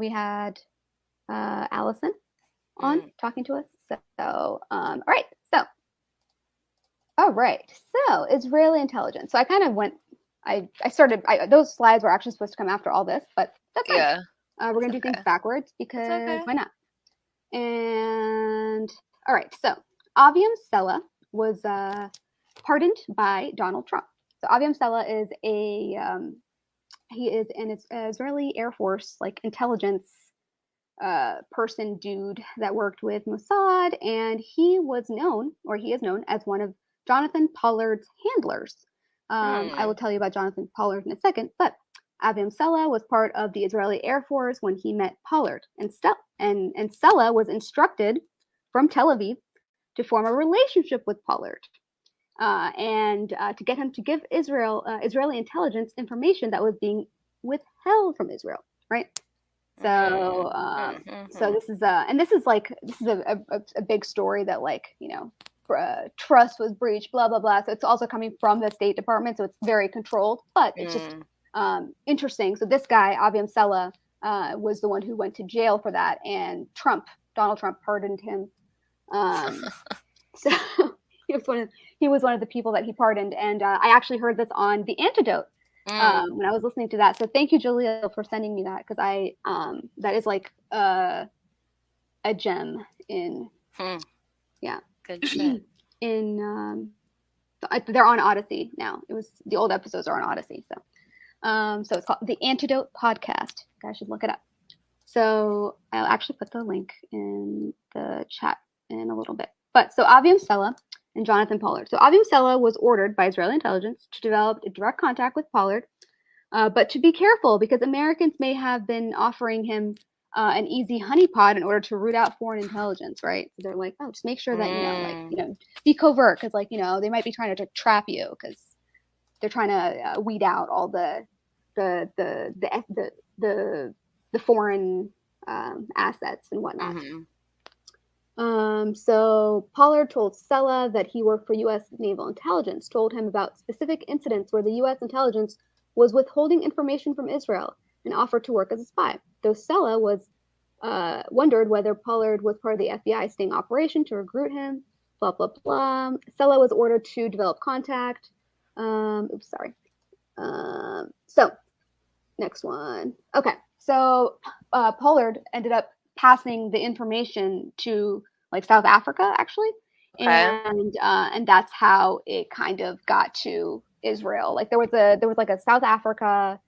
we had Allison on talking to us. So, all right. So Israeli intelligence. So I kind of went. I started. Those slides were actually supposed to come after all this, but that's fine. Yeah. We're gonna do things backwards because why not? And all right. So Aviem Sella was pardoned by Donald Trump. So Aviem Sella is he is an Israeli Air Force intelligence person dude that worked with Mossad, and he is known as one of Jonathan Pollard's handlers. I will tell you about Jonathan Pollard in a second, but Aviem Sella was part of the Israeli Air Force when he met Pollard, and Sella was instructed from Tel Aviv to form a relationship with Pollard, and to get him to give Israeli intelligence information that was being withheld from Israel, right? So, so this is a big story that trust was breached, blah blah blah. So it's also coming from the State Department, so it's very controlled, but it's just interesting. So this guy, Aviem Sella, was the one who went to jail for that, and Donald Trump pardoned him. So he was one of the people that he pardoned, and I actually heard this on the Antedote when I was listening to that. So thank you, Julia, for sending me that, because that is a gem in good shit. In they're on Odyssey now. The old episodes are on Odyssey, so it's called the Antedote Podcast. You guys should look it up. So I'll actually put the link in the chat in a little bit. But so Aviem Sella and Jonathan Pollard. So Aviem Sella was ordered by Israeli intelligence to develop a direct contact with Pollard, but to be careful because Americans may have been offering him an easy honeypot in order to root out foreign intelligence, right? So they're like, oh, just make sure that be covert, because they might be trying to trap you because they're trying to weed out all the foreign assets and whatnot. So Pollard told Sella that he worked for U.S. Naval Intelligence, told him about specific incidents where the U.S. intelligence was withholding information from Israel and offered to work as a spy. Though Sella wondered whether Pollard was part of the FBI sting operation to recruit him, blah, blah, blah. Sella was ordered to develop contact. So next one. Okay. So Pollard ended up passing the information to South Africa, actually. Okay. And that's how it kind of got to Israel. There was a South Africa,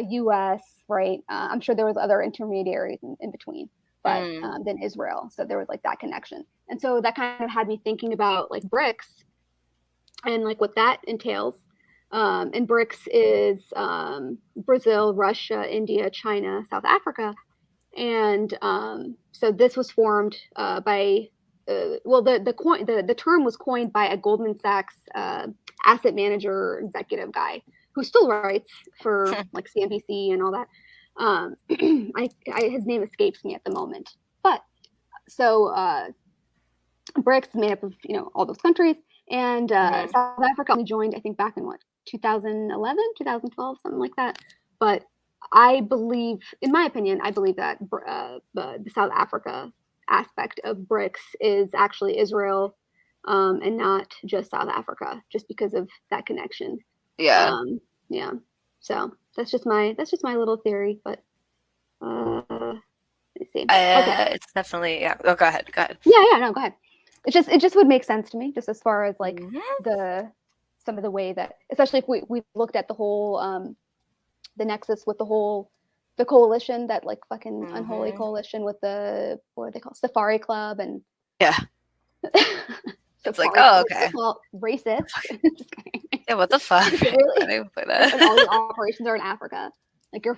U.S., right? I'm sure there was other intermediaries in between, but then Israel. So there was that connection. And so that kind of had me thinking about BRICS and what that entails. And BRICS is Brazil, Russia, India, China, South Africa. And so this was formed by the term was coined by a Goldman Sachs asset manager executive guy who still writes for CNBC and all that. His name escapes me at the moment. But so BRICS is made up of all those countries, and South Africa only joined, I think, back in 2011, 2012, something like that. But I believe, in my opinion, that the South Africa aspect of BRICS is actually Israel, and not just South Africa, just because of that connection. Yeah. Yeah. So that's just my little theory, but let's see. Okay. It's definitely Oh, go ahead. Yeah. No, go ahead. It just would make sense to me, just as far as some of the way that, especially if we looked at the whole the nexus with the coalition, that fucking unholy coalition with the, what are they called, Safari Club, and it's okay, well, racist. Just kidding. Yeah, what the fuck? Really? All the operations are in Africa. You're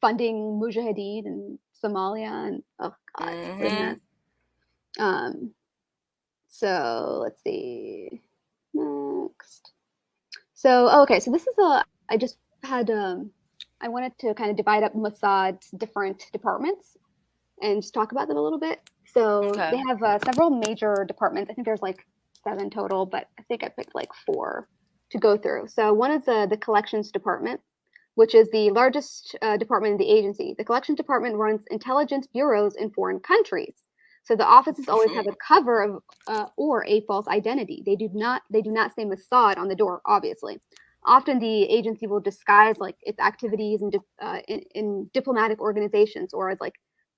funding Mujahideen in Somalia, and oh god, so let's see next. So so this is I just had I wanted to kind of divide up Mossad's different departments and just talk about them a little bit. So they have several major departments. I think there's 7 total, but I think I picked 4 to go through. So one is the collections department. which is the largest department in the agency. The collections department runs intelligence bureaus in foreign countries. So the offices always have a cover of or a false identity. They do not say Mossad on the door, obviously. Often the agency will disguise like its activities in diplomatic organizations or as like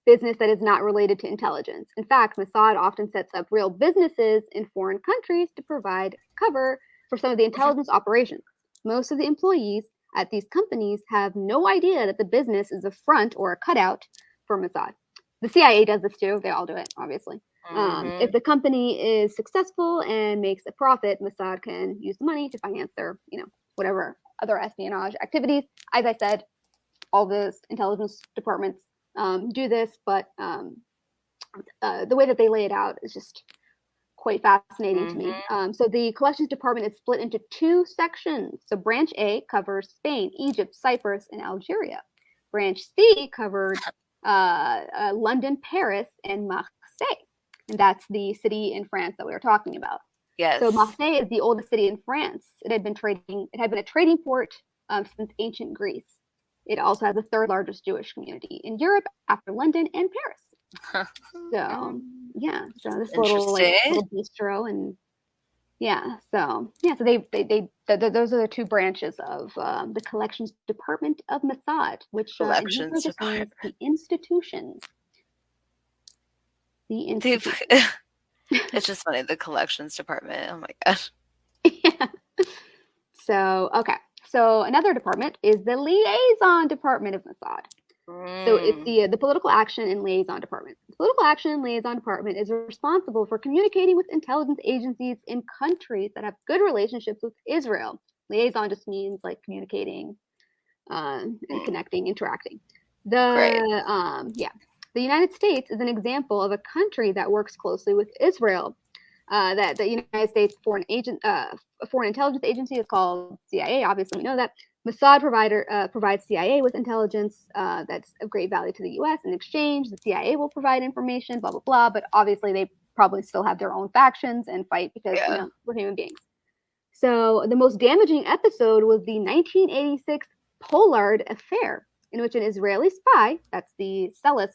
business that is not related to intelligence. In fact, Mossad often sets up real businesses in foreign countries to provide cover for some of the intelligence operations. Most of the employees at these companies have no idea that the business is a front or a cutout for Mossad. The CIA does this too. They all do it, obviously. If the company is successful and makes a profit, Mossad can use the money to finance their, whatever other espionage activities. As I said, all the intelligence departments do this, but the way that they lay it out is just quite fascinating to me. So the collections department is split into two sections. So branch A covers Spain, Egypt, Cyprus, and Algeria. Branch C covered London, Paris, and Marseille. And that's the city in France that we were talking about. Yes. So Marseille is the oldest city in France. It had been a trading port since ancient Greece. It also has the third largest Jewish community in Europe after London and Paris. So this little bistro and so those are the two branches of the collections department of Mossad, which collections just means the institutions. It's just funny, the collections department. Oh my gosh. Yeah. So another department is the liaison department of Mossad. So it's the political action and liaison department. The political action and liaison department is responsible for communicating with intelligence agencies in countries that have good relationships with Israel. Liaison just means like communicating and connecting, interacting. The United States is an example of a country that works closely with Israel. That the United States foreign intelligence agency is called CIA. Obviously, we know that. Mossad provides CIA with intelligence that's of great value to the U.S. In exchange, the CIA will provide information, blah, blah, blah. But obviously, they probably still have their own factions and fight because we're human beings. So the most damaging episode was the 1986 Pollard affair, in which an Israeli spy, that's the Sella,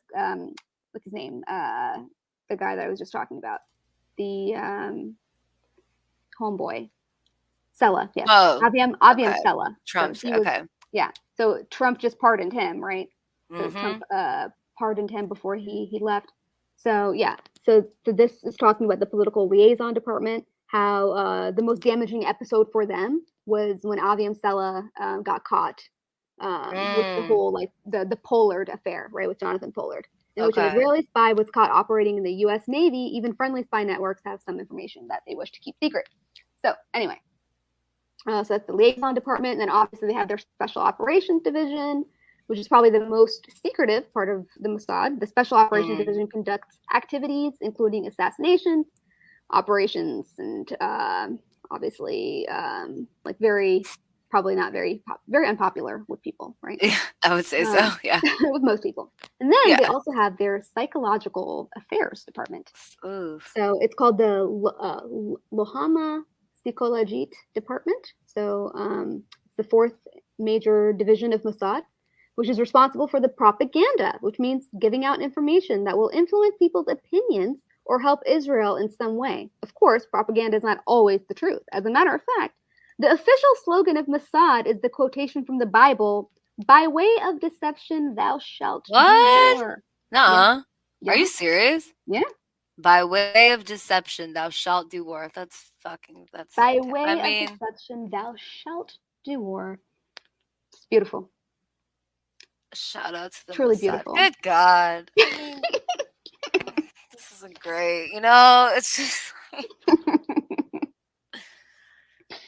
what's his name? The guy that I was just talking about. The homeboy. Sella, yes. Oh, Aviem okay. Sella. Trump, so Yeah, so Trump just pardoned him, right? So Trump pardoned him before he left. So this is talking about the political liaison department, how the most damaging episode for them was when Aviem Sella got caught with the whole, like, the Pollard affair, right, with Jonathan Pollard, in which an Israeli spy was caught operating in the U.S. Navy. Even friendly spy networks have some information that they wish to keep secret. So anyway. So that's the liaison department. And then obviously they have their special operations division, which is probably the most secretive part of the Mossad. The special operations division conducts activities, including assassinations, operations, and obviously like probably not very unpopular with people, right? Yeah, I would say so, yeah. With most people. And then they also have their psychological affairs department. Oof. So it's called the Lohama Psychologit department. So it's the fourth major division of Mossad, which is responsible for the propaganda, which means giving out information that will influence people's opinions or help Israel in some way. Of course, propaganda is not always the truth. As a matter of fact, the official slogan of Mossad is the quotation from the Bible, "By way of deception, thou shalt do war." Nuh-uh. Yeah. Are you serious? Yeah. By way of deception, thou shalt do war. That's By way of deception, thou shalt do war. It's beautiful. Shout out to the Truly Mossad. beautiful. Good God. I mean, this isn't great. It's just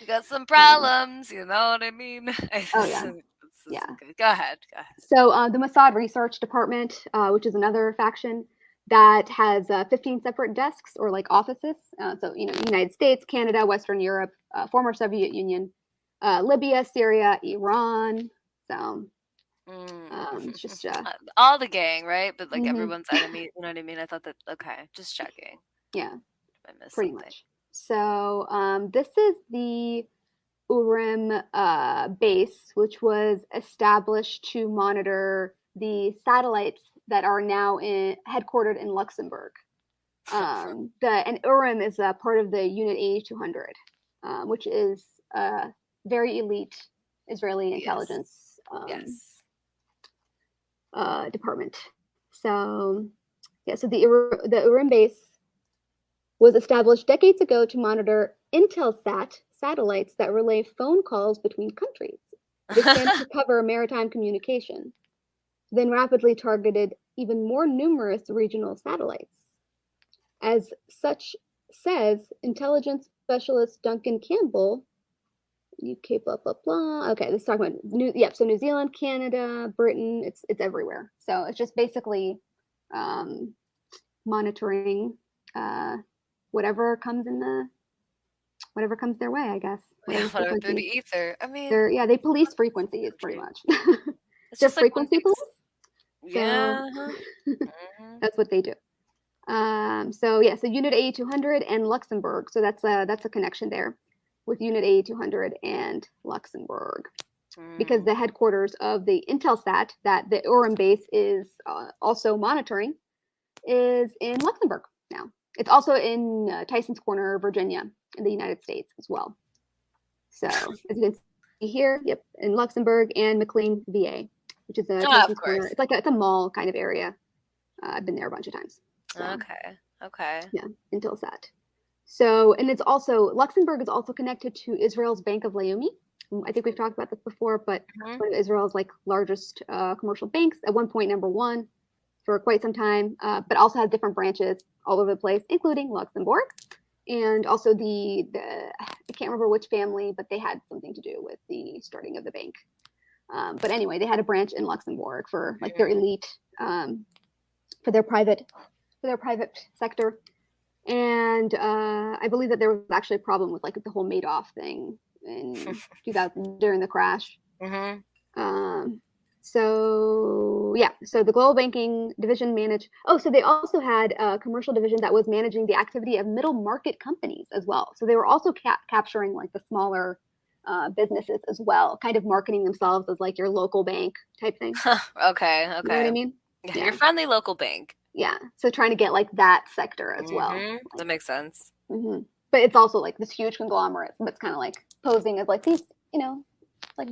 we got some problems, you know what I mean? Yeah. Go ahead. So the Mossad Research Department, which is another faction that has 15 separate desks or like offices. So, United States, Canada, Western Europe, former Soviet Union, Libya, Syria, Iran. So it's just all the gang, right? But like everyone's enemy, you know what I mean? I thought that, okay, just checking. Yeah, I missed pretty something. much. So this is the Urim base, which was established to monitor the satellites that are now headquartered in Luxembourg. And Urim is a part of the Unit 8200, which is a very elite Israeli intelligence department. So, so the Urim base was established decades ago to monitor Intelsat satellites that relay phone calls between countries. This stands to cover maritime communication, then rapidly targeted even more numerous regional satellites. As such says intelligence specialist Duncan Campbell, UK, blah, blah, blah. Okay, this is talking about, so New Zealand, Canada, Britain, it's everywhere. So it's just basically monitoring whatever comes their way, I guess. Whatever through the ether. I mean, they police frequencies pretty much. It's just frequency police. Yeah. So, that's what they do. So Unit 8200 and Luxembourg. So that's a connection there with Unit 8200 and Luxembourg, because the headquarters of the Intelsat that the Urim base is also monitoring is in Luxembourg now. It's also in Tyson's Corner, Virginia, in the United States as well. So as you can see here, in Luxembourg and McLean, VA, which is Tyson's Corner. It's a mall kind of area. I've been there a bunch of times. So, okay. Yeah, Intelsat. So, and it's also, Luxembourg is also connected to Israel's Bank of Leumi. I think we've talked about this before, but one of Israel's largest commercial banks, at one point number one for quite some time, but also has different branches all over the place, including Luxembourg. And also I can't remember which family, but they had something to do with the starting of the bank. But anyway, they had a branch in Luxembourg for their elite, for their private sector. And I believe that there was actually a problem with the whole Madoff thing in 2000 during the crash. So the global banking division managed. So they also had a commercial division that was managing the activity of middle market companies as well. So they were also capturing the smaller businesses as well, kind of marketing themselves as your local bank type thing. Okay. You know what I mean? Yeah. Your friendly local bank. Yeah. So trying to get that sector as well. That makes sense. But it's also this huge conglomerate, but it's kind of posing as these,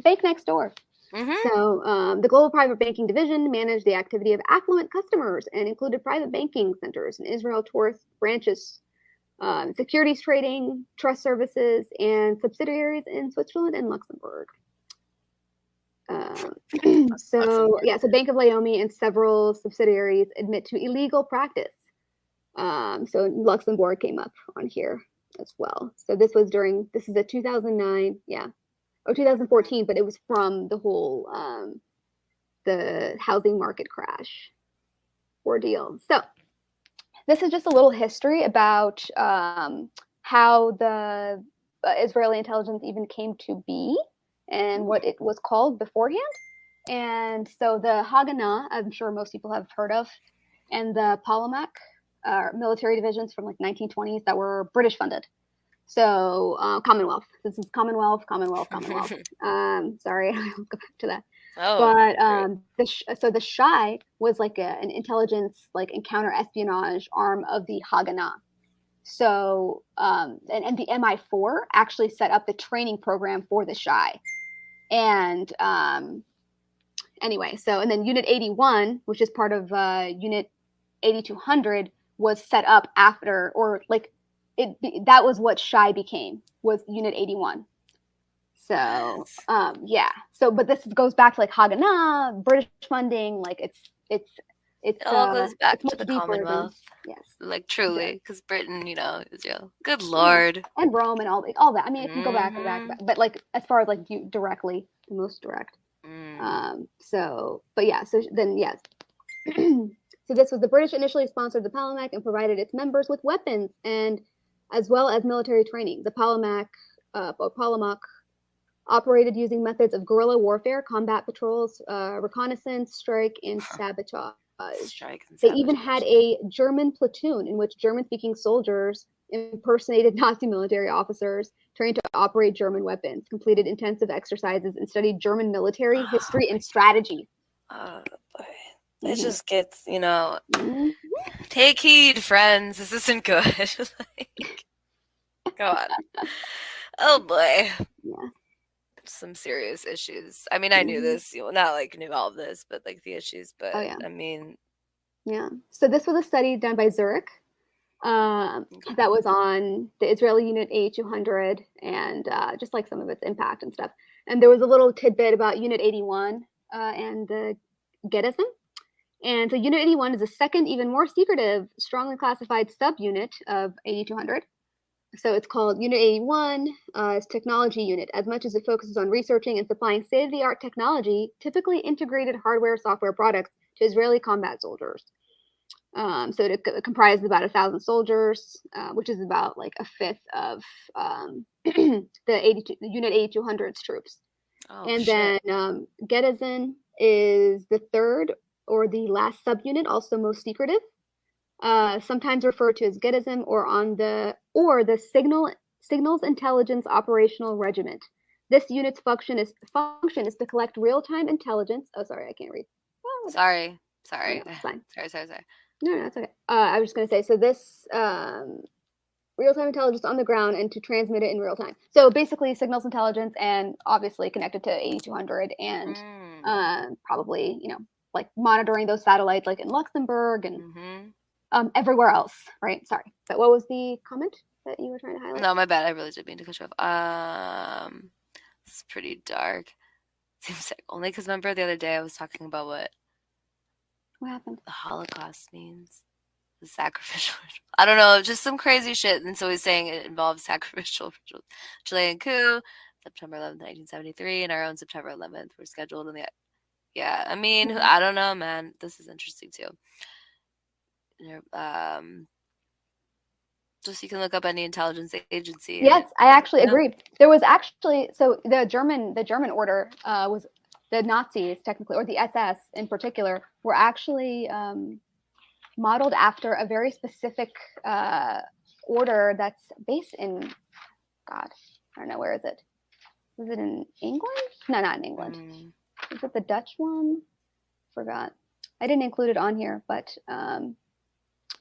bank next door. So the Global Private Banking Division managed the activity of affluent customers and included private banking centers in Israel, tourist branches, securities trading, trust services, and subsidiaries in Switzerland and Luxembourg. So Bank of Leumi and several subsidiaries admit to illegal practice. So Luxembourg came up on here as well. So this is a 2009, 2014, but it was from the whole the housing market crash ordeal. So this is just a little history about how the Israeli intelligence even came to be and what it was called beforehand. And so the Haganah, I'm sure most people have heard of, and the Palamak military divisions from 1920s that were British funded. So Commonwealth. This is Commonwealth. Sorry, I'll go back to that. But the Shai was an intelligence encounter espionage arm of the Haganah. So and the MI4 actually set up the training program for the Shai. And anyway, and then Unit 81, which is part of Unit 8200, was set up after, or that was what Shai became, was Unit 81. So but this goes back to Haganah, British funding, it all goes back to the Commonwealth. Yes, truly, because Britain, Israel. Good Lord. And Rome and all that. I mean, it can go back, but as far as directly, the most direct. So this was the British initially sponsored the Palamak and provided its members with weapons and as well as military training. The Palamak operated using methods of guerrilla warfare, combat patrols, reconnaissance, strike, and sabotage. They even had a German platoon in which German-speaking soldiers impersonated Nazi military officers, trained to operate German weapons, completed intensive exercises, and studied German military history and strategy. It just gets, take heed, friends. This isn't good. Go on. Oh boy. Yeah. Some serious issues. I mean, I knew this, not knew all of this, but the issues. But I mean, yeah. So this was a study done by Zurich that was on the Israeli Unit A200 and just some of its impact and stuff. And there was a little tidbit about Unit 81 and the Gettysburg. And so Unit 81 is a second, even more secretive, strongly classified subunit of 8200. So it's called Unit 81, it's technology unit. As much as it focuses on researching and supplying state-of-the-art technology, typically integrated hardware, software products to Israeli combat soldiers. So it comprises about 1,000 soldiers, which is about a fifth of the Unit 8200's troops. Then Gettysburg is the third or the last subunit, also most secretive. Sometimes referred to as Gettysburg or the Signals Intelligence Operational Regiment. This unit's function is to collect real-time intelligence. Oh, sorry, I can't read. Oh, sorry. No, it's fine. Sorry. No, it's okay. I was just going to say, so this real-time intelligence on the ground and to transmit it in real time. So basically signals intelligence and obviously connected to 8200 and probably, monitoring those satellites in Luxembourg and everywhere else, right? Sorry. But what was the comment that you were trying to highlight? No, my bad. I really did mean to cut you off. It's pretty dark. Seems only because remember the other day I was talking about what happened? The Holocaust means. The sacrificial ritual. I don't know, just some crazy shit. And so he's saying it involves sacrificial rituals. Chilean coup, September 11th, 1973, and our own September 11th were scheduled in the. Yeah, I mean, I don't know, man. This is interesting too. Just you can look up any intelligence agency. Yes, I actually agreed. There was actually the German order was the Nazis technically, or the SS in particular, were actually modeled after a very specific order that's based in God. I don't know, where is it? Is it in England? No, not in England. Is it the Dutch one? Forgot. I didn't include it on here, but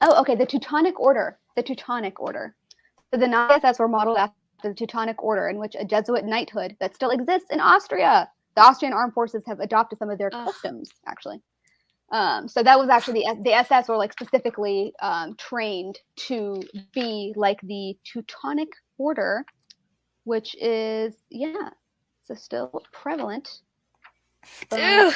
okay, the Teutonic Order. The Teutonic Order. So the Nazi SS were modeled after the Teutonic Order, in which a Jesuit knighthood that still exists in Austria. The Austrian armed forces have adopted some of their customs, actually. So that was actually the SS were specifically trained to be like the Teutonic Order, which is so still prevalent. Let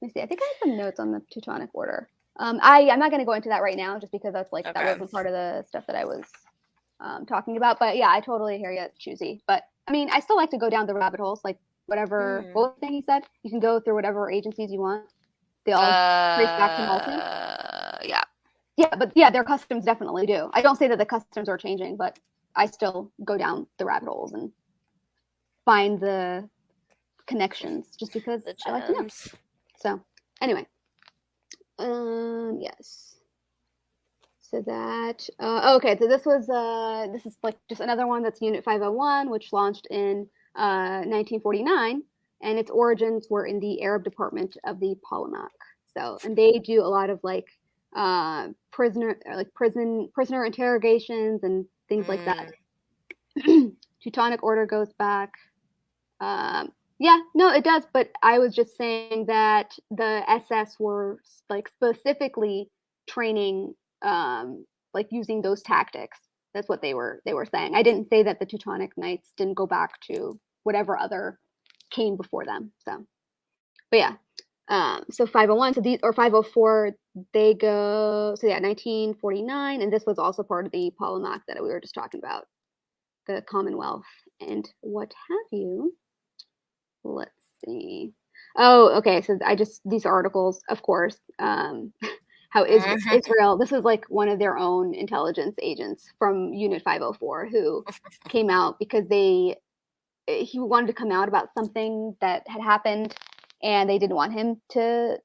me see. I think I have some notes on the Teutonic Order. I'm not going to go into that right now, just because that's that wasn't part of the stuff that I was talking about. But yeah, I totally hear you, Choosy. But I mean, I still like to go down the rabbit holes, whatever. What was the thing he said? You can go through whatever agencies you want. They all trace back to Malton. Yeah. Yeah, but their customs definitely do. I don't say that the customs are changing, but I still go down the rabbit holes and find the connections, just because I like to know. So anyway. Yes. So that, okay. So this is just another one that's Unit 501, which launched in 1949, and its origins were in the Arab department of the Polymac. So, and they do a lot of prisoner interrogations and things like that. Teutonic Order goes back. Yeah, no, it does. But I was just saying that the SS were specifically training, using those tactics. That's what they were saying. I didn't say that the Teutonic Knights didn't go back to whatever other came before them. So, but yeah, so 501. So these, or 504, they go. So yeah, 1949, and this was also part of the Polymac that we were just talking about, the Commonwealth and what have you. Let's see. Oh, okay. So these articles, of course, how Israel, this is one of their own intelligence agents from Unit 504 who came out because he wanted to come out about something that had happened, and they didn't want him to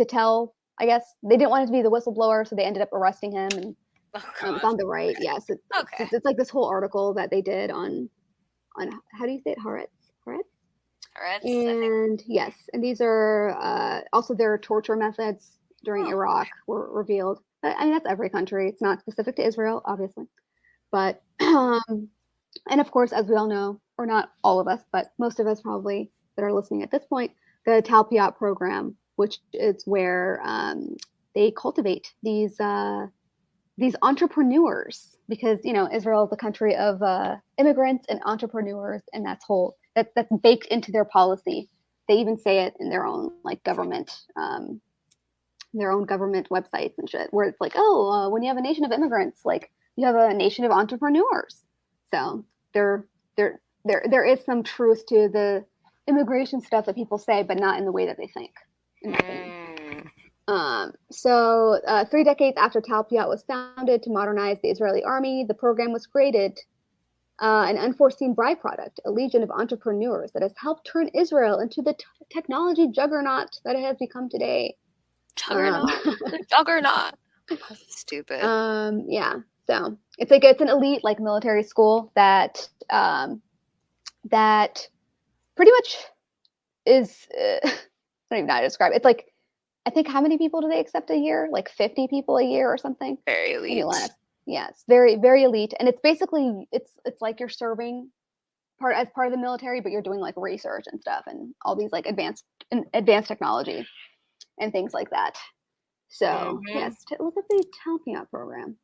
tell, I guess. They didn't want him to be the whistleblower, so they ended up arresting him and It's on the right. Yes. Okay. It's like this whole article that they did on how do you say it? HAARETZ? HAARETZ, And yes, and these are also their torture methods during Iraq were revealed. But, I mean, that's every country. It's not specific to Israel, obviously. But, and of course, as we all know, or not all of us, but most of us probably that are listening at this point, the Talpiot Program, which is where they cultivate these entrepreneurs, because Israel is a country of immigrants and entrepreneurs, and that's baked into their policy. They even say it in their own government websites and shit, where it's like, when you have a nation of immigrants, like you have a nation of entrepreneurs. So there is some truth to the immigration stuff that people say, but not in the way that they think. In my opinion. So 3 decades after Talpiot was founded to modernize the Israeli army, the program was created, an unforeseen byproduct, a legion of entrepreneurs that has helped turn Israel into the technology juggernaut that it has become today. The juggernaut. Stupid. Yeah. So it's an elite military school that pretty much is I don't even know how to describe it. It's like, I think, how many people do they accept a year? Like 50 people a year or something? Very elite. Maybe less. Yeah, it's very, very elite. And it's basically, it's like you're serving as part of the military, but you're doing research and stuff and all these advanced technology and things like that. So yes, look at the Talpiot program.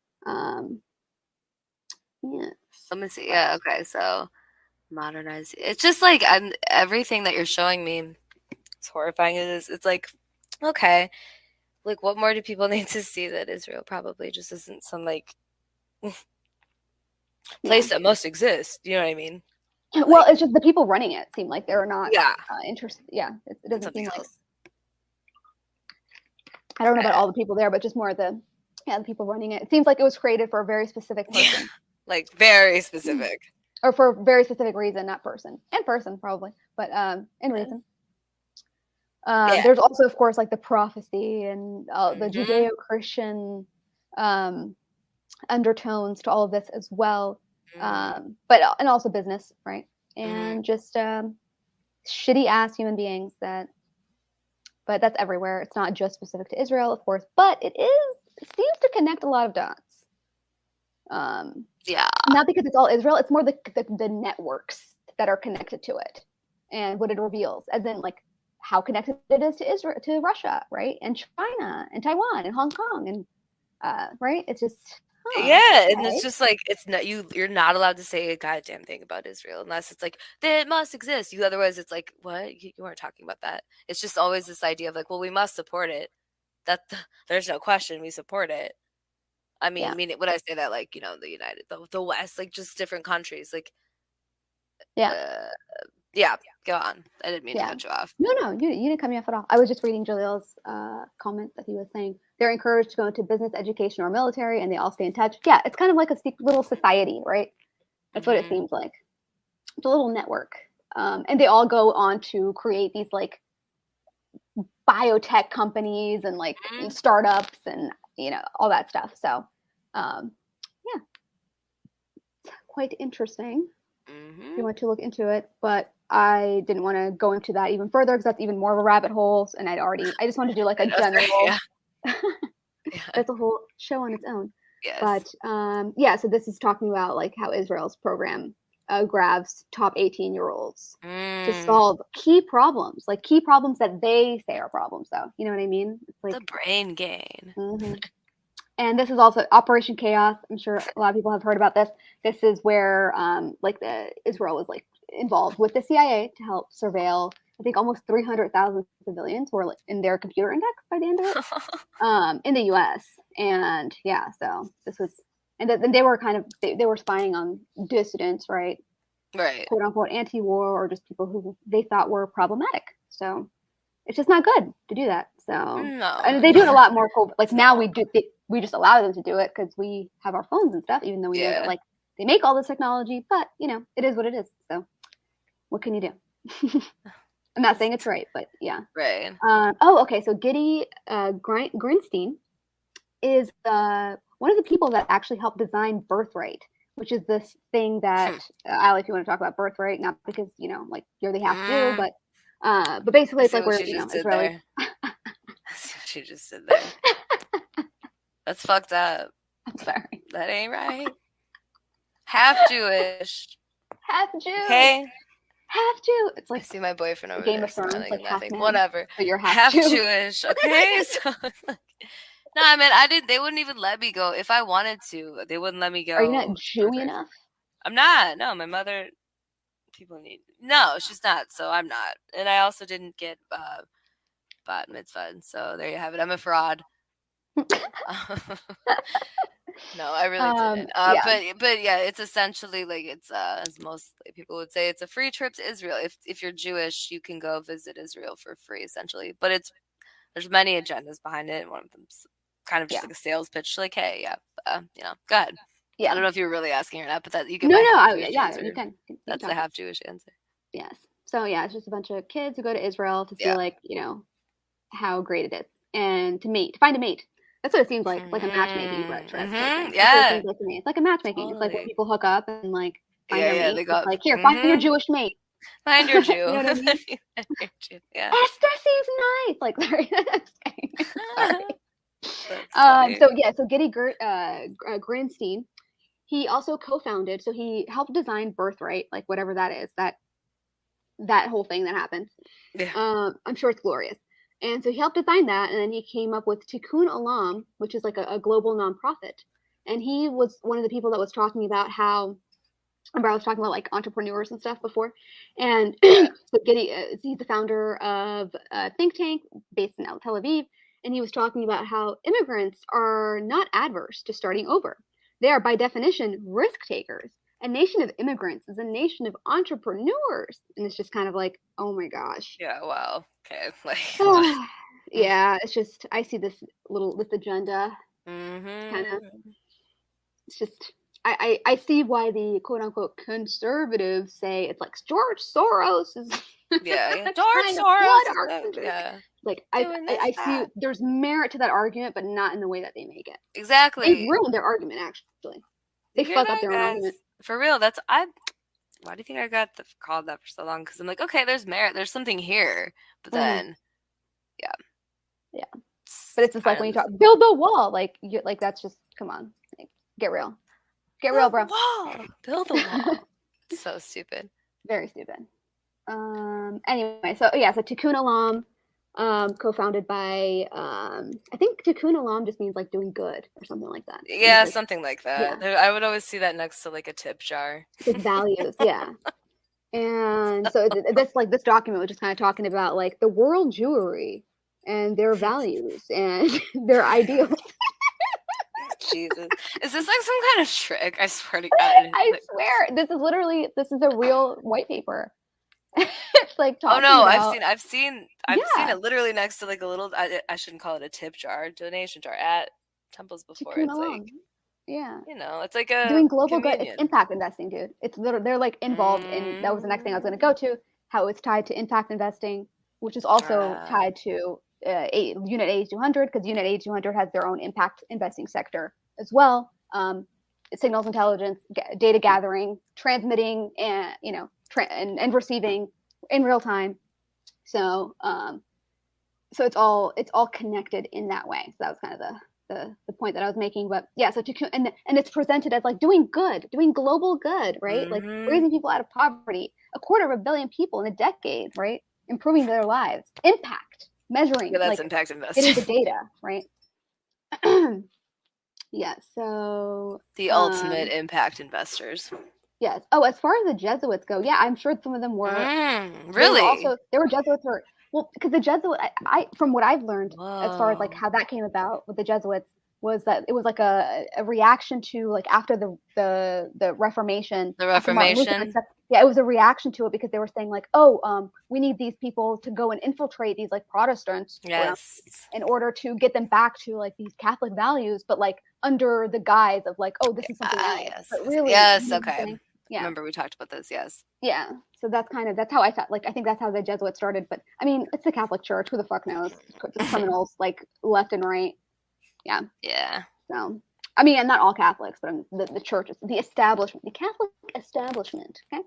Yes. Let me see. Yeah, okay. So modernize. It's just everything that you're showing me, it's horrifying. It's like, okay, what more do people need to see that Israel probably just isn't some place that must exist? You know what I mean? Well, it's just the people running it seem like they're not interested. Yeah, it doesn't something seem else. I don't know about all the people there, but just more the people running it. It seems like it was created for a very specific person. Very specific. Or for a very specific reason, not person. And person, probably. But in reason. There's also, of course, the prophecy and the Judeo-Christian undertones to all of this as well. And also business, right? And just shitty-ass human beings but that's everywhere. It's not just specific to Israel, of course, but it seems to connect a lot of dots. Not because it's all Israel, it's more the networks that are connected to it and what it reveals, as in how connected it is to Israel, to Russia, right? And China and Taiwan and Hong Kong and right? It's just and it's just it's not you're not allowed to say a goddamn thing about Israel unless it's it must exist. Otherwise it's what? You weren't talking about that. It's just always this idea of well, we must support it. There's no question we support it. I mean, when I say that, the United, the West, just different countries, go on. I didn't mean to cut you off. No, you didn't cut me off at all. I was just reading Jalil's comment that he was saying they're encouraged to go into business, education, or military, and they all stay in touch. Yeah, it's kind of like a little society, right? That's what it seems like. It's a little network, and they all go on to create these biotech companies and startups and all that stuff. So it's quite interesting. If you want to look into it, but I didn't want to go into that even further because that's even more of a rabbit hole, and I just wanted to do a general that's a whole show on its own. But so this is talking about how Israel's program grabs top 18-year-olds to solve key problems that they say are problems, though. You know what I mean? It's the brain gain. And this is also Operation Chaos. I'm sure a lot of people have heard about this. This is where Israel was involved with the CIA to help surveil, I think, almost 300,000 civilians were in their computer index by the end of it, in the U.S. And so this was, and then they were they were spying on dissidents, right, quote unquote anti-war, or just people who they thought were problematic. So it's just not good to do that. So and they do it a lot more cool. Now we just allow them to do it because we have our phones and stuff, even though we know that they make all this technology, but it is what it is. So what can you do? I'm not saying it's right, but yeah. Right. Okay. So Giddy Grinstein is one of the people that actually helped design birthright, which is this thing that Ali, if you want to talk about birthright, not because like you're the half Jew, but basically it's like where Israeli. I see what you just did there. That's fucked up. I'm sorry. That ain't right. Half Jewish. Half Jew. Okay. Half Jew. It's like I see my boyfriend over Game there of Thrones, smiling like and laughing. half man, whatever. but you're half Jew. Jewish. Okay. So no, I mean they wouldn't even let me go if I wanted to. They wouldn't let me go. Are you not Jewy enough? I'm not. No, my mother. People need. No, she's not. So I'm not. And I also didn't get bat mitzvah. So there you have it. I'm a fraud. No, I really didn't. But yeah, it's essentially like it's as most people would say, it's a free trip to Israel. If you're Jewish, you can go visit Israel for free, essentially. But there's many agendas behind it. One of them's kind of just like a sales pitch, like, hey, go ahead. Yeah. I don't know if you're really asking or not, but that you can. You can. That's the half Jewish answer. Yes. So yeah, it's just a bunch of kids who go to Israel to see how great it is and to find a mate. That's what it seems like a matchmaking trip. Yeah. It seems like to me. It's like a matchmaking. Totally. It's like when people hook up and like find their mate. They go, like, here, find your Jewish mate. Find your Jew. You know what I mean? Yeah. Esther seems nice. Like, sorry. So Giddy Grinstein, he also co-founded. So he helped design Birthright, like whatever that is. That whole thing that happens. Yeah. I'm sure it's glorious. And so he helped design that, and then he came up with Tikkun Olam, which is like a global nonprofit. And he was one of the people that was talking about how, remember I was talking about like entrepreneurs and stuff before, and so Giddy, he's the founder of a think tank based in Tel Aviv, and he was talking about how immigrants are not adverse to starting over. They are by definition risk takers. A nation of immigrants is a nation of entrepreneurs. And it's just kind of like, oh my gosh. Yeah, wow. Okay. Yeah, it's just, I see this agenda. Kind of, it's just, I see why the quote unquote conservatives say it's like George Soros is. Yeah. George Soros. Yeah. Like, I see there's merit to that argument, but not in the way that they make it. Exactly. They ruined their argument, actually. They fuck up their own argument. For real, why do you think I got called that for so long? Because I'm like, okay, there's merit, there's something here, but then, yeah. But it's just like when you talk, build the wall, like that's just come on, like, get real, bro. Build the wall. So stupid. Very stupid. Anyway, so Tikkun Olam. Co-founded by I think Tikkun Olam just means like doing good or something like that. Yeah, like, something like that. Yeah. I would always see that next to like a tip jar. It's values, yeah. And so this document was just kind of talking about like the world Jewry and their values and their ideals. Jesus, is this like some kind of trick? I swear to God. I swear, this is a real white paper. It's like talking I've seen it literally next to like a little I shouldn't call it a tip jar, donation jar at temples before. It's like it's like a doing global good. It's impact investing, dude. It's they're like involved in. That was the next thing I was going to go to. How it's tied to impact investing, which is also tied to Unit A200 because Unit A200 has their own impact investing sector as well. It signals intelligence, data gathering, transmitting, and and receiving in real time. So it's all connected in that way. So that was kind of the point that I was making. But yeah, so and it's presented as like doing good, doing global good, right? Like raising people out of poverty, 250 million people in a decade, right? Improving their lives, impact, measuring. Yeah, that's impact investing. Getting the data, right? Yeah. So the ultimate impact investors. Yes. Oh, as far as the Jesuits go, yeah, I'm sure some of them were. Really? There were Jesuits who were, well, because the Jesuit, I from what I've learned, as far as like how that came about with the Jesuits, was that it was like a reaction to like after the Reformation. The Reformation. Yeah, it was a reaction to it because they were saying like, we need these people to go and infiltrate these like Protestants, in order to get them back to like these Catholic values, but like under the guise of like, this is something else. Yes. But really, okay. Yeah. Remember we talked about this, yes. Yeah. So that's how I thought, like, I think that's how the Jesuits started. But I mean, it's the Catholic Church. Who the fuck knows? Criminals like left and right. Yeah. Yeah. So, I mean, and not all Catholics, but the churches, the establishment, the Catholic establishment. Okay.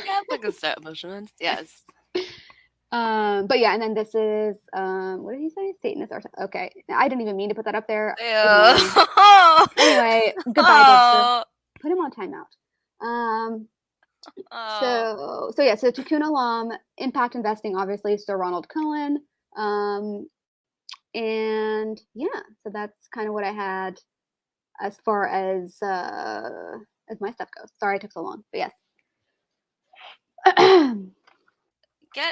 Catholic establishments. Yes. But yeah, and then this is what did he say? Satanist or something. Okay, I didn't even mean to put that up there. Anyway, goodbye, Dexter. Put him on timeout. So yeah, so Tikkun Olam, impact investing, obviously, so Ronald Cohen. And yeah, so that's kind of what I had as far as my stuff goes. Sorry it took so long, but yes.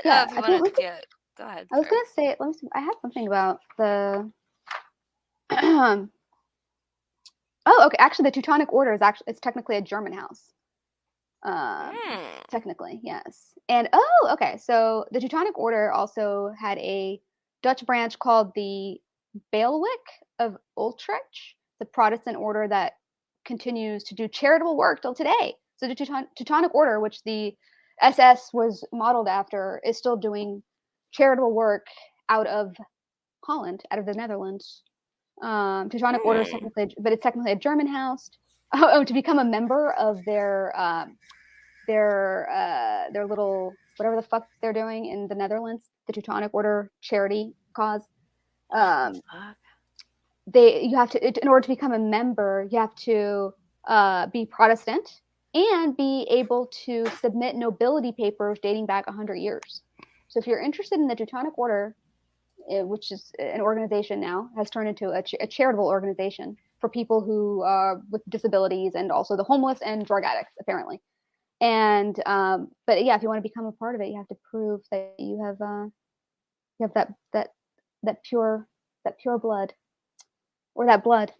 Yeah, if you wanted to get, go ahead. I was gonna say, let me see, I had something about the. Oh, okay. Actually, the Teutonic Order it's technically a German house. Technically, yes. And okay. So the Teutonic Order also had a Dutch branch called the Bailiwick of Utrecht, the Protestant order that continues to do charitable work till today. So the Teutonic Order, which the SS was modeled after, is still doing charitable work out of Holland, out of the Netherlands. Teutonic Order is technically, but it's technically a German house. Oh, to become a member of their little whatever the fuck they're doing in the Netherlands, the Teutonic Order charity cause. You have to, in order to become a member, you have to be Protestant and be able to submit nobility papers dating back 100 years. So if you're interested in the Teutonic Order, which is an organization now, has turned into a charitable organization for people who with disabilities and also the homeless and drug addicts, apparently. And but yeah, if you want to become a part of it, you have to prove that you have that pure blood, or that blood.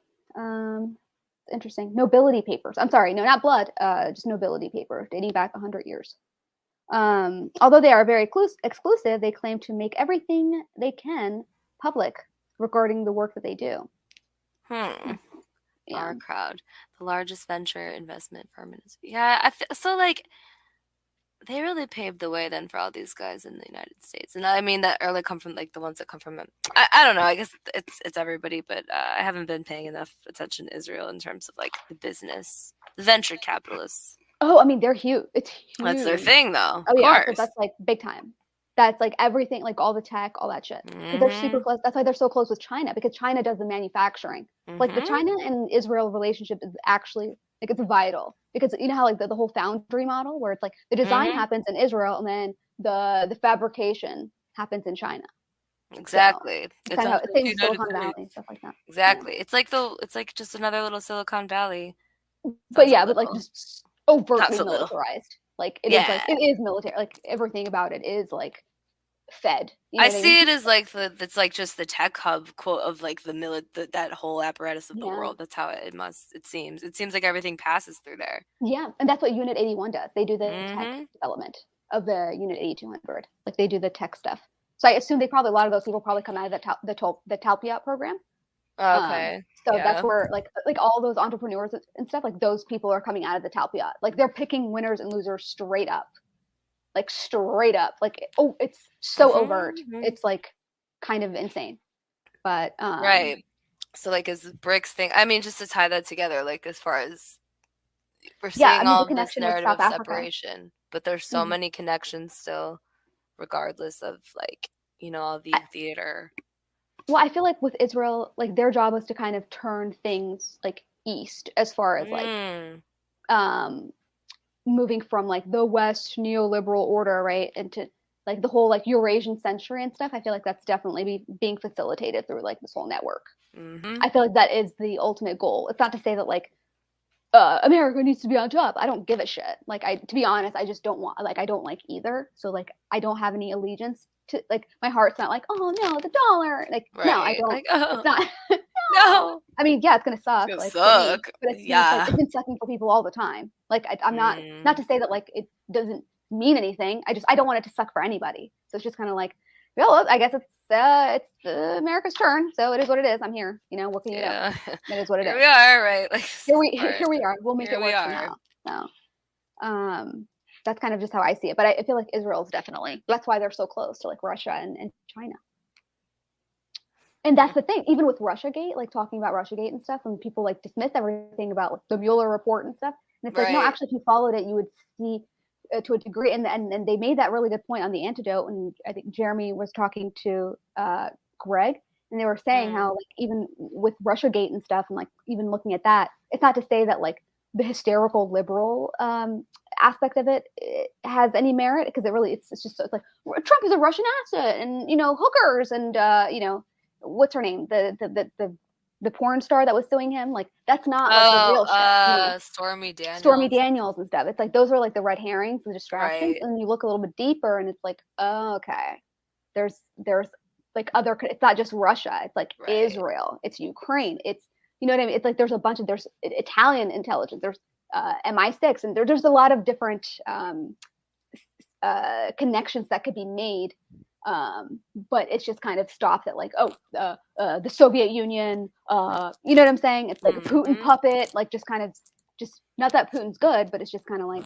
Interesting. Nobility papers. I'm sorry, no, not blood. Just nobility paper dating back 100 years. Although they are very exclusive, they claim to make everything they can public regarding the work that they do. Yeah. Our crowd, the largest venture investment firm in yeah. So like, they really paved the way then for all these guys in the United States, and I mean that early come from like the ones that come from. I don't know. I guess it's everybody, but I haven't been paying enough attention to Israel in terms of like the business, the venture capitalists. Oh, I mean, they're huge. It's huge. That's their thing, though. Oh yeah, so that's like big time. That's like everything, like all the tech, all that shit. Because they're super close. That's why they're so close with China, because China does the manufacturing. Like the China and Israel relationship is actually like, it's vital, because you know how like the whole foundry model, where it's like the design happens in Israel and then the fabrication happens in China. Exactly. So, it's kind of things Silicon Valley, stuff like that. Exactly. Yeah. It's like just another little Silicon Valley. But yeah, but like just overtly militarized. Like it is like, it is military. Like everything about it is like fed. I see it as like it's like just the tech hub quote of like that whole apparatus of the world. That's how it seems. It seems like everything passes through there. Yeah, and that's what Unit 81 does. They do the tech development of the Unit 8200. Like they do the tech stuff. So I assume a lot of those people probably come out of the Talpiot program. Okay. So that's where like all those entrepreneurs and stuff, like those people are coming out of the Talpiot. Like they're picking winners and losers straight up. Like straight up. Like it's so overt. It's like kind of insane. But right. So like as the BRICS thing, I mean, just to tie that together, like as far as we're seeing all this narrative of separation, but there's so many connections still, regardless of like, all the theater. Well, I feel like with Israel, like their job was to kind of turn things like east, as far as like moving from like the West neoliberal order, right, into like the whole like Eurasian century and stuff. I feel like that's definitely being facilitated through like this whole network. I feel like that is the ultimate goal. It's not to say that like America needs to be on top. I don't give a shit. Like to be honest, I just don't want, like, I don't like either. So like I don't have any allegiance to, like, my heart's not like, oh no, the dollar. Like no, I don't. Like, it's not. No. I mean, yeah, it's gonna suck. It's gonna suck. But it's it's been sucking for people all the time. Like I'm not to say that like it doesn't mean anything. I don't want it to suck for anybody. So it's just kind of like, well, I guess it's America's turn. So it is what it is. I'm here. What can you do? It is what it is. Here we are, right? Like here we are. We'll make it work for now. So that's kind of just how I see it. But I feel like Israel's definitely, that's why they're so close to like Russia and China. And that's the thing, even with Russiagate, like talking about Russiagate and stuff, and people like dismiss everything about like, the Mueller report and stuff. And it's like, no, actually, if you followed it, you would see to a degree. And they made that really good point on the Antedote. And I think Jeremy was talking to Greg, and they were saying how like even with Russiagate and stuff, and like even looking at that, it's not to say that like the hysterical liberal aspect of it has any merit, because it really it's just it's like Trump is a Russian asset, and hookers, and what's her name, the porn star that was suing him, like that's not like the real shit. Stormy Daniels and stuff. It's like those are like the red herrings, the distractions, and you look a little bit deeper, and it's like, oh, okay, there's like other. It's not just Russia. It's like Israel. It's Ukraine. It's what I mean. It's like there's Italian intelligence. There's MI6, and there's a lot of different connections that could be made. But it's just kind of stopped at like, the Soviet Union, you know what I'm saying? It's like a Putin puppet, like just kind of not that Putin's good, but it's just kind of like,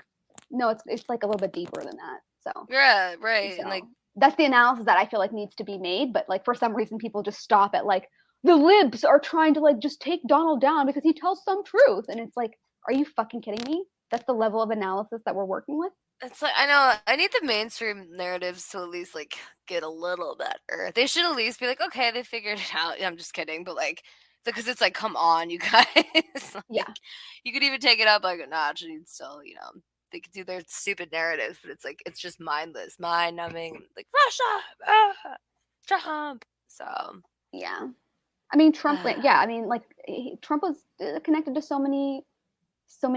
no, it's like a little bit deeper than that. So yeah, right. So, and like that's the analysis that I feel like needs to be made. But like for some reason, people just stop at like the libs are trying to like just take Donald down because he tells some truth, and it's like, are you fucking kidding me? That's the level of analysis that we're working with. It's like, I know, I need the mainstream narratives to at least like get a little better. They should at least be like, okay, they figured it out. Yeah, I'm just kidding, but like, because it's like, come on, you guys. Like, you could even take it up like, nah, actually, still, they could do their stupid narratives, but it's like, it's just mindless, mind-numbing, like Russia, Trump. So yeah, I mean Trump. Yeah, I mean like Trump was connected to so many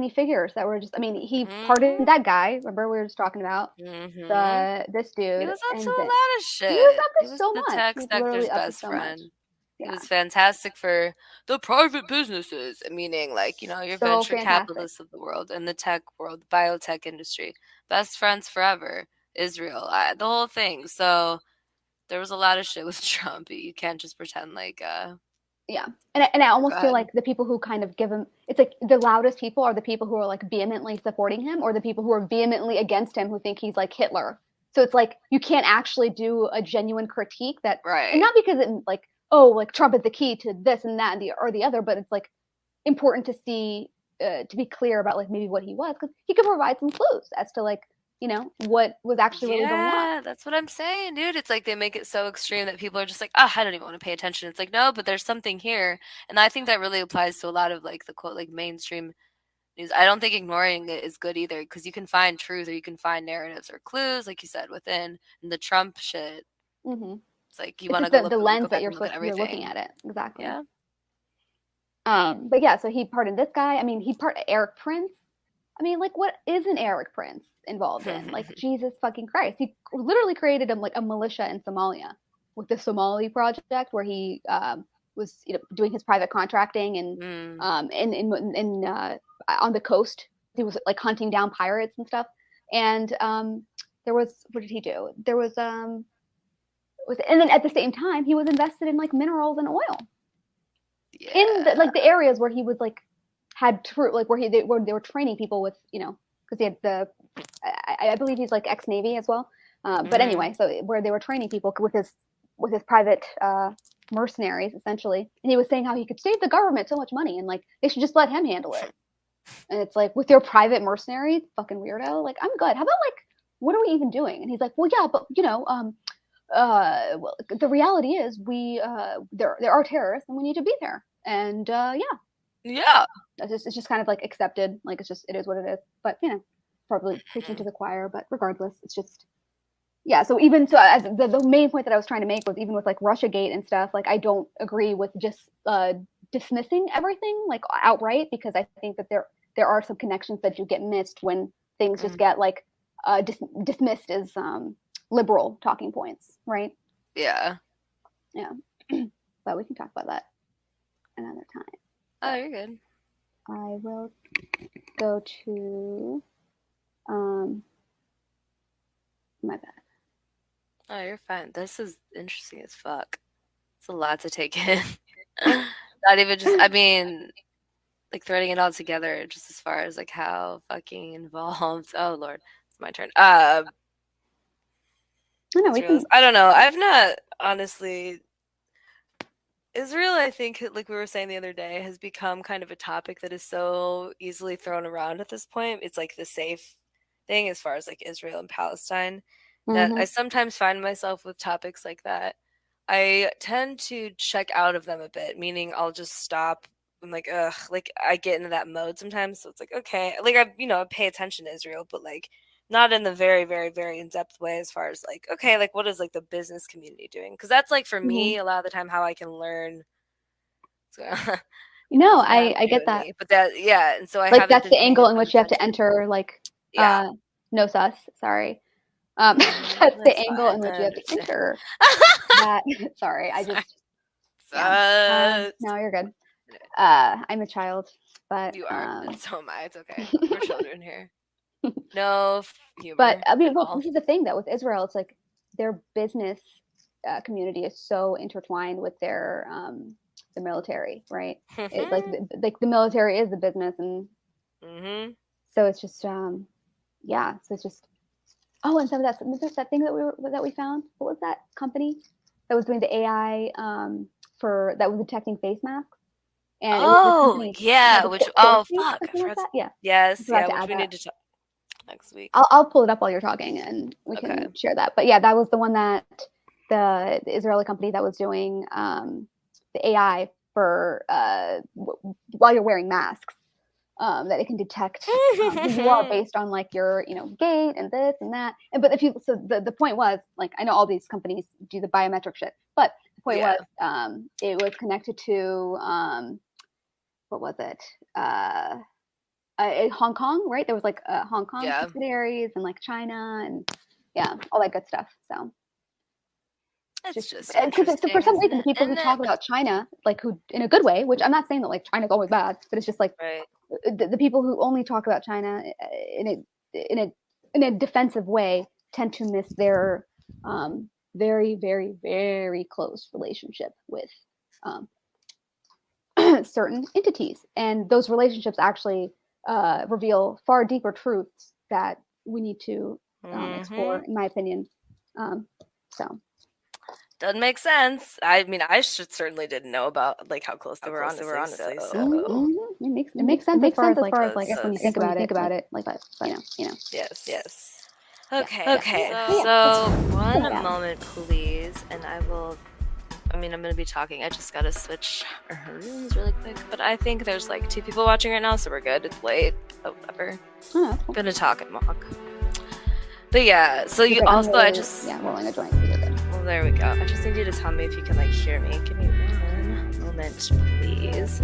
figures that were just, I mean, he pardoned that guy. Remember we were just talking about this dude. He was up to a lot of shit. He was up to so the much. tech sector's best friend. Yeah. He was fantastic for the private businesses, meaning like, your venture capitalists of the world and the tech world, the biotech industry. Best friends forever. Israel, the whole thing. So there was a lot of shit with Trump. You can't just pretend like yeah, and I almost feel like the people who kind of give him, it's like the loudest people are the people who are like vehemently supporting him, or the people who are vehemently against him, who think he's like Hitler. So it's like you can't actually do a genuine critique that, and not because it like, oh, like Trump is the key to this and that and the other, but it's like important to see, to be clear about like maybe what he was, because he could provide some clues as to like, what was actually really going on. Yeah, that's what I'm saying, dude. It's like they make it so extreme that people are just like, I don't even want to pay attention. It's like, no, but there's something here. And I think that really applies to a lot of like the quote, like mainstream news. I don't think ignoring it is good either, because you can find truth, or you can find narratives or clues, like you said, within the Trump shit. It's like you want to go look, the lens go that you're looking at it. Exactly. Yeah. But yeah, so he pardoned this guy. I mean, he pardoned Eric Prince. I mean, like, what is an Eric Prince involved in? Like, Jesus fucking Christ. He literally created a militia in Somalia with the Somali Project, where he was doing his private contracting and on the coast. He was like hunting down pirates and stuff. And there was, what did he do? There was and then at the same time, he was invested in like minerals and oil in the areas where he was like had like where they were training people with, because he had I believe he's like ex-Navy as well. But anyway, so where they were training people with his private mercenaries essentially, and he was saying how he could save the government so much money, and like they should just let him handle it. And it's like, with your private mercenaries, fucking weirdo. Like, I'm good. How about like, what are we even doing? And he's like, well, yeah, but well, the reality is there are terrorists and we need to be there. And yeah, it's just kind of like accepted. Like, it is what it is. But probably preaching to the choir. But regardless, it's just, yeah. So even so, as the main point that I was trying to make was, even with like Russiagate and stuff, like I don't agree with just dismissing everything like outright, because I think that there are some connections that you get missed when things just get like dismissed as liberal talking points, right? Yeah. But we can talk about that another time. Oh, you're good. I will go to my bad. Oh, you're fine. This is interesting as fuck. It's a lot to take in. Not even just, I mean, like threading it all together, just as far as like how fucking involved. Oh Lord, it's my turn. I don't know. I've not honestly Israel, I think, like we were saying the other day, has become kind of a topic that is so easily thrown around at this point. It's like the safe thing as far as like Israel and Palestine, that I sometimes find myself with topics like that. I tend to check out of them a bit, meaning I'll just stop. I'm like, ugh, like I get into that mode sometimes. So it's like, okay, like I pay attention to Israel, but like not in the very, very, very in-depth way as far as like, okay, like what is like the business community doing? Because that's like for me a lot of the time how I can learn. So, no, I get that. But that, yeah, and so I like haven't that's been the paying angle in which you have to attention. enter, like no sus, sorry. That's the That's angle in fine, which I you have to understand. enter that. Sorry, I just no, you're good. I'm a child, but You are, and so am I. It's okay. We're children here. No humor. but I mean, at well, all. this is the thing though with Israel. It's like their business community is so intertwined with their the military, right? It, like the military is the business, and so it's just yeah. So it's just and some of that thing that we found. What was that company that was doing the AI that was detecting face masks? And it was the company, yeah, the which fuck, like that? Yeah, yes, yeah, which we need to talk next week. I'll pull it up while you're talking, and we can share that. But yeah, that was the one that the Israeli company that was doing the AI for while you're wearing masks, that it can detect who you are based on like your gait and this and that. And but if you the point was, like, I know all these companies do the biometric shit, but the point was it was connected to what was it? Hong Kong, right? There was like Hong Kong subsidiaries and like China and all that good stuff. So it's just because for some reason the people who talk about China, like who in a good way, which I'm not saying that like China's always bad, but it's just like the people who only talk about China in a defensive way tend to miss their very, very, very close relationship with certain entities, and those relationships actually reveal far deeper truths that we need to explore, in my opinion. So doesn't make sense. I mean, I certainly didn't know about like how close they were, honestly. So it makes sense as far as like when you think about it. Like, but yes. Okay. So one moment, please, and I will. I mean, I'm going to be talking. I just got to switch our rooms really quick. But I think there's like 2 people watching right now, so we're good. It's late. Oh, whatever. I'm going to talk and mock. But yeah, so you also, I just... Yeah, rolling a joint. You're good. Well, there we go. I just need you to tell me if you can like hear me. Give me one moment, please.